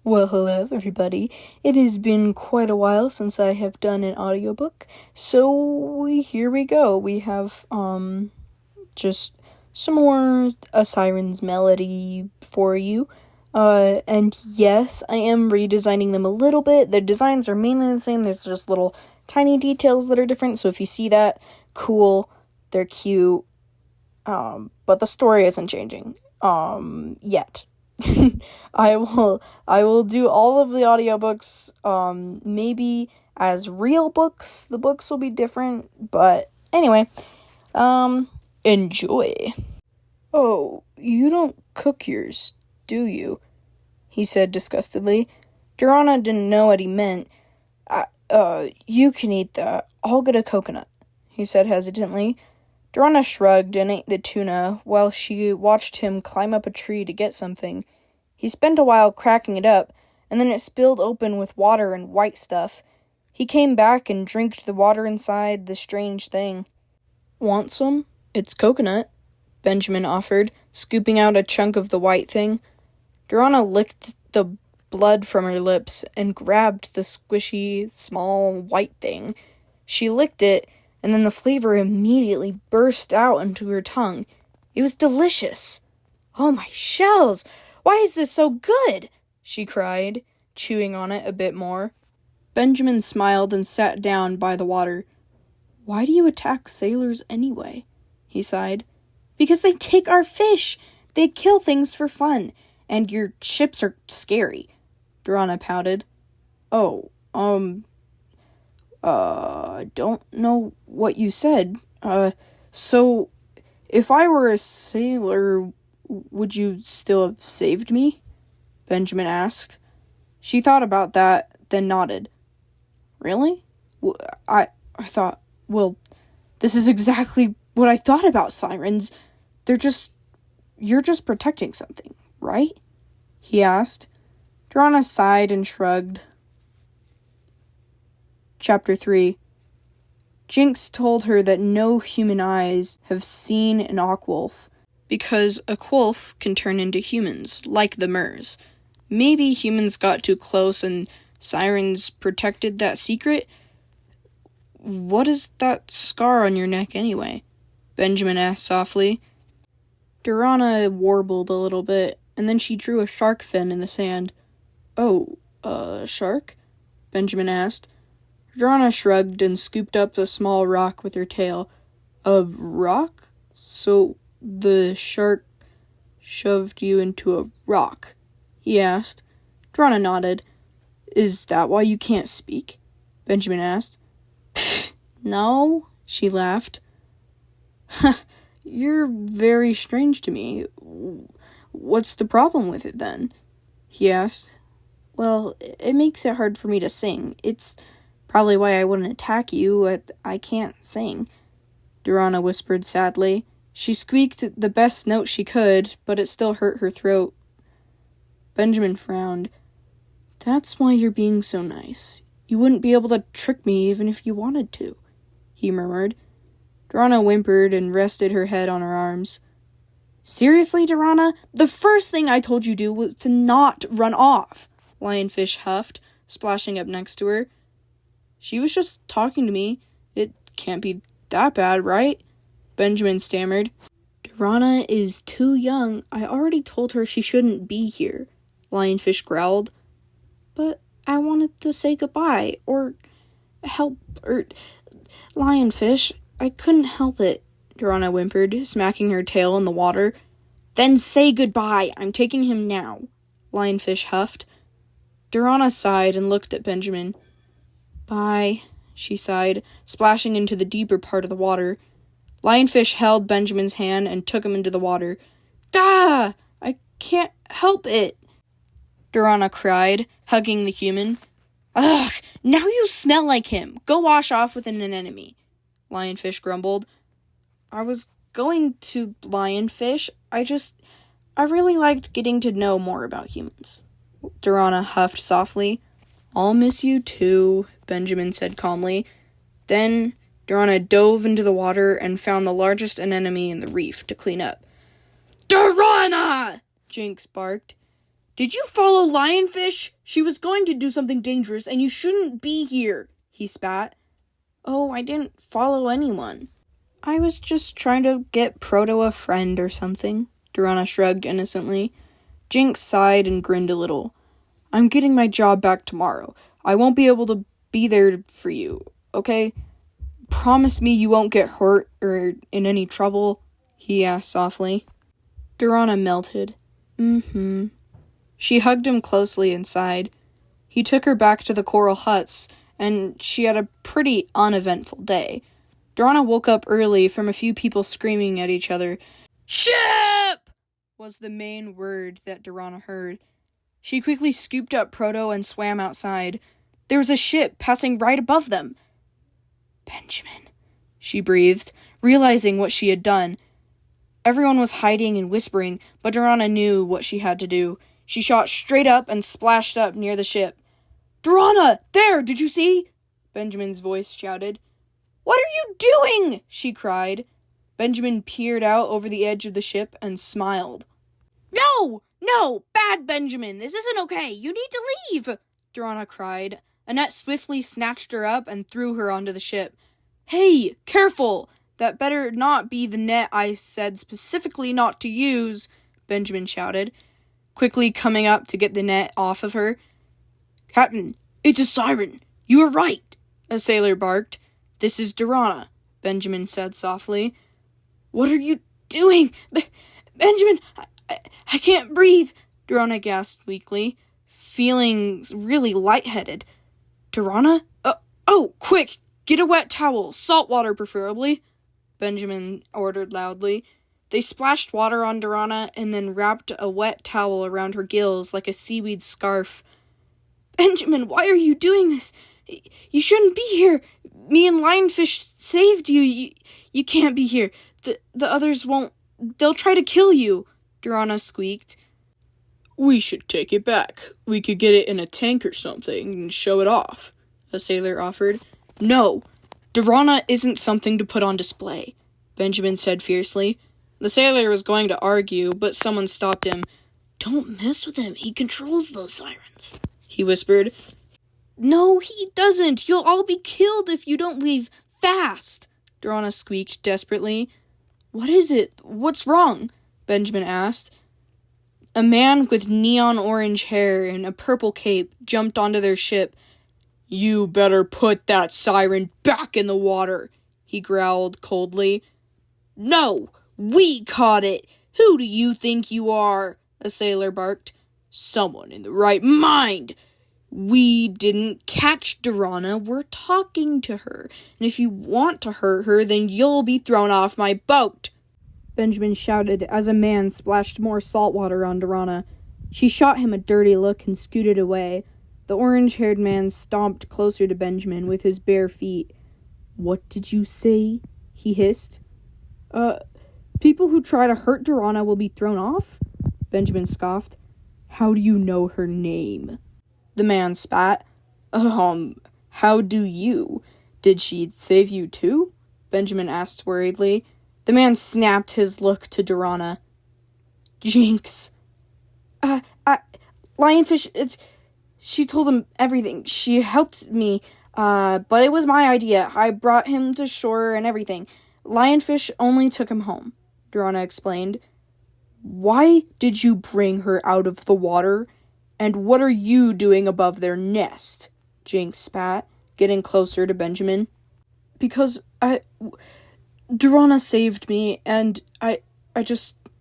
Well, hello everybody. It has been quite a while since I have done an audiobook, so here we go. We have just some more A Siren's Melody for you. And yes, I am redesigning them a little bit. The designs are mainly the same. There's just little tiny details that are different. So if you see that, cool, they're cute. But the story isn't changing yet. I will do all of the audiobooks, maybe as real books. The books will be different, but anyway, enjoy. Oh, you don't cook yours, do you? He said disgustedly. Durana didn't know what he meant. You can eat that. I'll get a coconut, he said hesitantly. Durana shrugged and ate the tuna while she watched him climb up a tree to get something. He spent a while cracking it up, and then it spilled open with water and white stuff. He came back and drank the water inside the strange thing. Want some? It's coconut, Benjamin offered, scooping out a chunk of the white thing. Durana licked the blood from her lips and grabbed the squishy, small, white thing. She licked it, and then the flavor immediately burst out into her tongue. It was delicious. Oh, my shells! Why is this so good? She cried, chewing on it a bit more. Benjamin smiled and sat down by the water. Why do you attack sailors anyway? He sighed. Because they take our fish. They kill things for fun. And your ships are scary. Durana pouted. I don't know what you said. So, if I were a sailor, would you still have saved me? Benjamin asked. She thought about that, then nodded. Really? I thought, well, this is exactly what I thought about sirens. You're just protecting something, right? He asked. Durana sighed and shrugged. Chapter 3. JINX told her that no human eyes have seen an Aquolf, because a Quolf can turn into humans, like the Mers. Maybe humans got too close and sirens protected that secret? What is that scar on your neck anyway? Benjamin asked softly. Durana warbled a little bit, and then she drew a shark fin in the sand. Oh, a shark? Benjamin asked. Durana shrugged and scooped up a small rock with her tail. A rock? So the shark shoved you into a rock? He asked. Durana nodded. Is that why you can't speak? Benjamin asked. No, she laughed. You're very strange to me. What's the problem with it then? He asked. Well, it makes it hard for me to sing. It's probably why I wouldn't attack you. I can't sing, Durana whispered sadly. She squeaked the best note she could, but it still hurt her throat. Benjamin frowned. That's why you're being so nice. You wouldn't be able to trick me even if you wanted to, he murmured. Durana whimpered and rested her head on her arms. Seriously, Durana? The first thing I told you to do was to not run off, Lionfish huffed, splashing up next to her. She was just talking to me. It can't be that bad, right? Benjamin stammered. Durana is too young. I already told her she shouldn't be here, Lionfish growled. But I wanted to say goodbye, or Lionfish, I couldn't help it, Durana whimpered, smacking her tail in the water. Then say goodbye. I'm taking him now, Lionfish huffed. Durana sighed and looked at Benjamin. Bye, she sighed, splashing into the deeper part of the water. Lionfish held Benjamin's hand and took him into the water. Gah! I can't help it, Durana cried, hugging the human. Ugh! Now you smell like him. Go wash off with an anemone, Lionfish grumbled. I was going to, Lionfish. I really liked getting to know more about humans, Durana huffed softly. I'll miss you too, Benjamin said calmly. Then Durana dove into the water and found the largest anemone in the reef to clean up. Durana! JINX barked. Did you follow Lionfish? She was going to do something dangerous, and you shouldn't be here, he spat. Oh, I didn't follow anyone. I was just trying to get Proto a friend or something, Durana shrugged innocently. Jinx sighed and grinned a little. I'm getting my job back tomorrow. I won't be able to be there for you, okay? Promise me you won't get hurt or in any trouble, he asked softly. Durana melted. She hugged him closely and sighed. He took her back to the coral huts, and she had a pretty uneventful day. Durana woke up early from a few people screaming at each other. Ship! Was the main word that Durana heard. She quickly scooped up Proto and swam outside. There was a ship passing right above them. Benjamin, she breathed, realizing what she had done. Everyone was hiding and whispering, but Durana knew what she had to do. She shot straight up and splashed up near the ship. Durana! There! Did you see? Benjamin's voice shouted. What are you doing? She cried. Benjamin peered out over the edge of the ship and smiled. No, bad Benjamin, this isn't okay. You need to leave, Durana cried. Annette swiftly snatched her up and threw her onto the ship. Hey, careful! That better not be the net I said specifically not to use, Benjamin shouted, quickly coming up to get the net off of her. Captain, it's a siren. You were right, a sailor barked. This is Durana, Benjamin said softly. What are you doing? Benjamin, I can't breathe, Durana gasped weakly, feeling really lightheaded. Durana? Oh, quick, get a wet towel, salt water preferably, Benjamin ordered loudly. They splashed water on Durana and then wrapped a wet towel around her gills like a seaweed scarf. Benjamin, why are you doing this? You shouldn't be here. Me and Lionfish saved you. You can't be here. The others won't. They'll try to kill you, Durana squeaked. We should take it back. We could get it in a tank or something and show it off, a sailor offered. No, Durana isn't something to put on display, Benjamin said fiercely. The sailor was going to argue, but someone stopped him. Don't mess with him. He controls those sirens, he whispered. No, he doesn't. You'll all be killed if you don't leave fast, Durana squeaked desperately. What is it? What's wrong? Benjamin asked. A man with neon orange hair and a purple cape jumped onto their ship. You better put that siren back in the water, he growled coldly. No, we caught it. Who do you think you are? A sailor barked. Someone in the right mind. We didn't catch Durana. We're talking to her. And if you want to hurt her, then you'll be thrown off my boat, Benjamin shouted as a man splashed more salt water on Durana. She shot him a dirty look and scooted away. The orange-haired man stomped closer to Benjamin with his bare feet. What did you say? He hissed. People who try to hurt Durana will be thrown off? Benjamin scoffed. How do you know her name? The man spat. How do you? Did she save you too? Benjamin asked worriedly. The man snapped his look to Durana. JINX. Lionfish, she told him everything. She helped me, but it was my idea. I brought him to shore and everything. Lionfish only took him home, Durana explained. Why did you bring her out of the water? And what are you doing above their nest? JINX spat, getting closer to Benjamin. Because Durana saved me, and I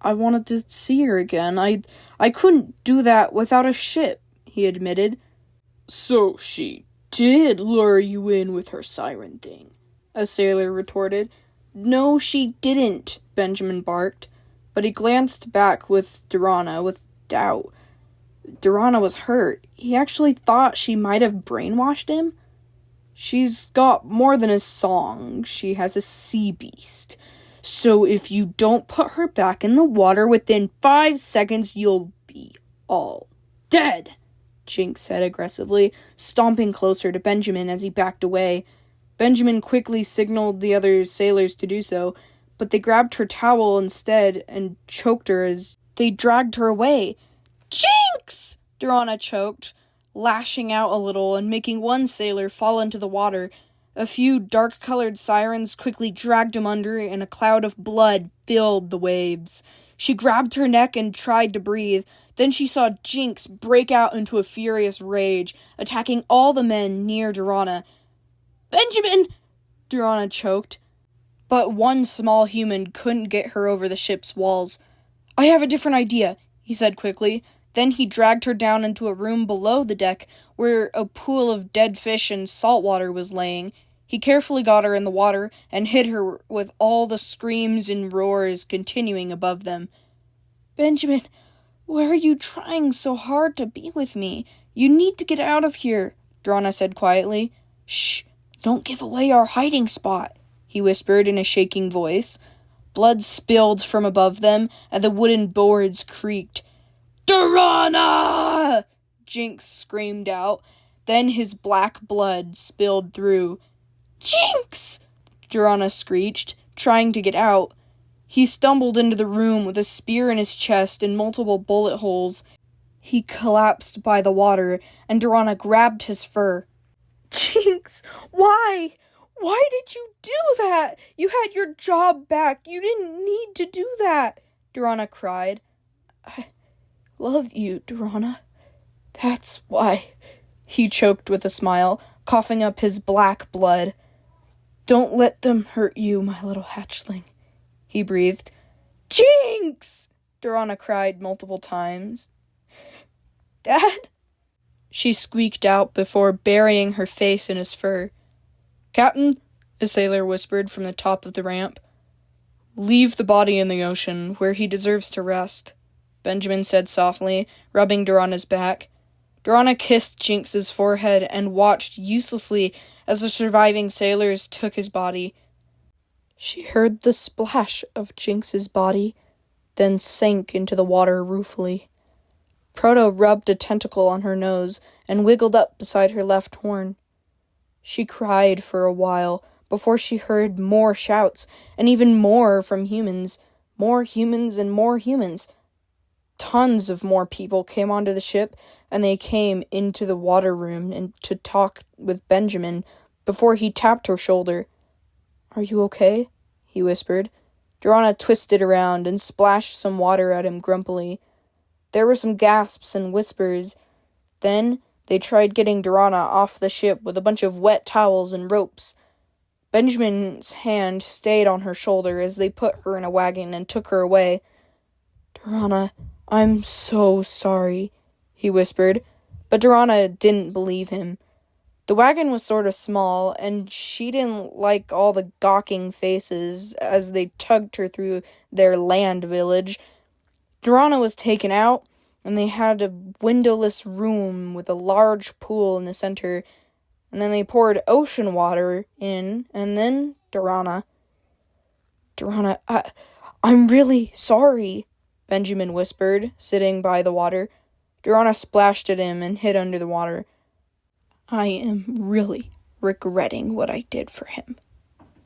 wanted to see her again. I couldn't do that without a ship, he admitted. So she did lure you in with her siren thing, a sailor retorted. No, she didn't, Benjamin barked, but he glanced back with Durana with doubt. Durana was hurt. He actually thought she might have brainwashed him. She's got more than a song. She has a sea beast. So if you don't put her back in the water within 5 seconds, you'll be all dead, JINX said aggressively, stomping closer to Benjamin as he backed away. Benjamin quickly signaled the other sailors to do so, but they grabbed her towel instead and choked her as they dragged her away. Jinx! Durana choked, lashing out a little and making one sailor fall into the water. A few dark-colored sirens quickly dragged him under, and a cloud of blood filled the waves. She grabbed her neck and tried to breathe. Then she saw Jinx break out into a furious rage, attacking all the men near Durana. Benjamin! Durana choked. But one small human couldn't get her over the ship's walls. I have a different idea, he said quickly. Then he dragged her down into a room below the deck, where a pool of dead fish and salt water was laying. He carefully got her in the water and hid her with all the screams and roars continuing above them. Benjamin, why are you trying so hard to be with me? You need to get out of here, Durana said quietly. Shh, don't give away our hiding spot, he whispered in a shaking voice. Blood spilled from above them, and the wooden boards creaked. Durana! Jinx screamed out. Then his black blood spilled through. Jinx! Durana screeched, trying to get out. He stumbled into the room with a spear in his chest and multiple bullet holes. He collapsed by the water, and Durana grabbed his fur. Jinx, why? Why did you do that? You had your job back. You didn't need to do that, Durana cried. I love you, Durana. That's why, he choked with a smile, coughing up his black blood. Don't let them hurt you, my little hatchling, he breathed. Jinx! Durana cried multiple times. Dad? She squeaked out before burying her face in his fur. Captain, a sailor whispered from the top of the ramp. Leave the body in the ocean, where he deserves to rest, Benjamin said softly, rubbing Durana's back. Durana kissed Jinx's forehead and watched uselessly as the surviving sailors took his body. She heard the splash of Jinx's body, then sank into the water ruefully. Proto rubbed a tentacle on her nose and wiggled up beside her left horn. She cried for a while before she heard more shouts, and even more from humans. More humans and more humans. Tons of more people came onto the ship, and they came into the water room and to talk with Benjamin before he tapped her shoulder. Are you okay? He whispered. Durana twisted around and splashed some water at him grumpily. There were some gasps and whispers. Then they tried getting Durana off the ship with a bunch of wet towels and ropes. Benjamin's hand stayed on her shoulder as they put her in a wagon and took her away. Durana, I'm so sorry, he whispered, but Durana didn't believe him. The wagon was sort of small, and she didn't like all the gawking faces as they tugged her through their land village. Durana was taken out, and they had a windowless room with a large pool in the center, and then they poured ocean water in, and then Durana, I'm really sorry, Benjamin whispered, sitting by the water. Durana splashed at him and hid under the water. I am really regretting what I did for him,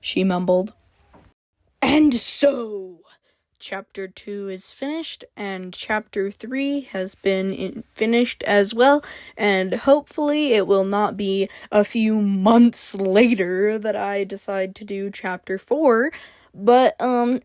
she mumbled. And so, Chapter 2 is finished, and Chapter 3 has been finished as well, and hopefully it will not be a few months later that I decide to do Chapter 4, but,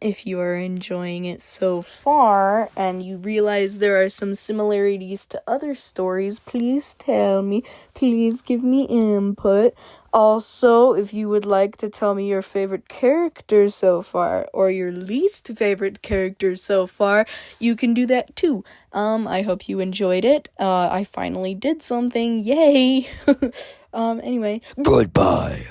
if you are enjoying it so far, and you realize there are some similarities to other stories, please tell me, please give me input. Also, if you would like to tell me your favorite character so far, or your least favorite character so far, you can do that too. I hope you enjoyed it. I finally did something, yay! Anyway. Goodbye!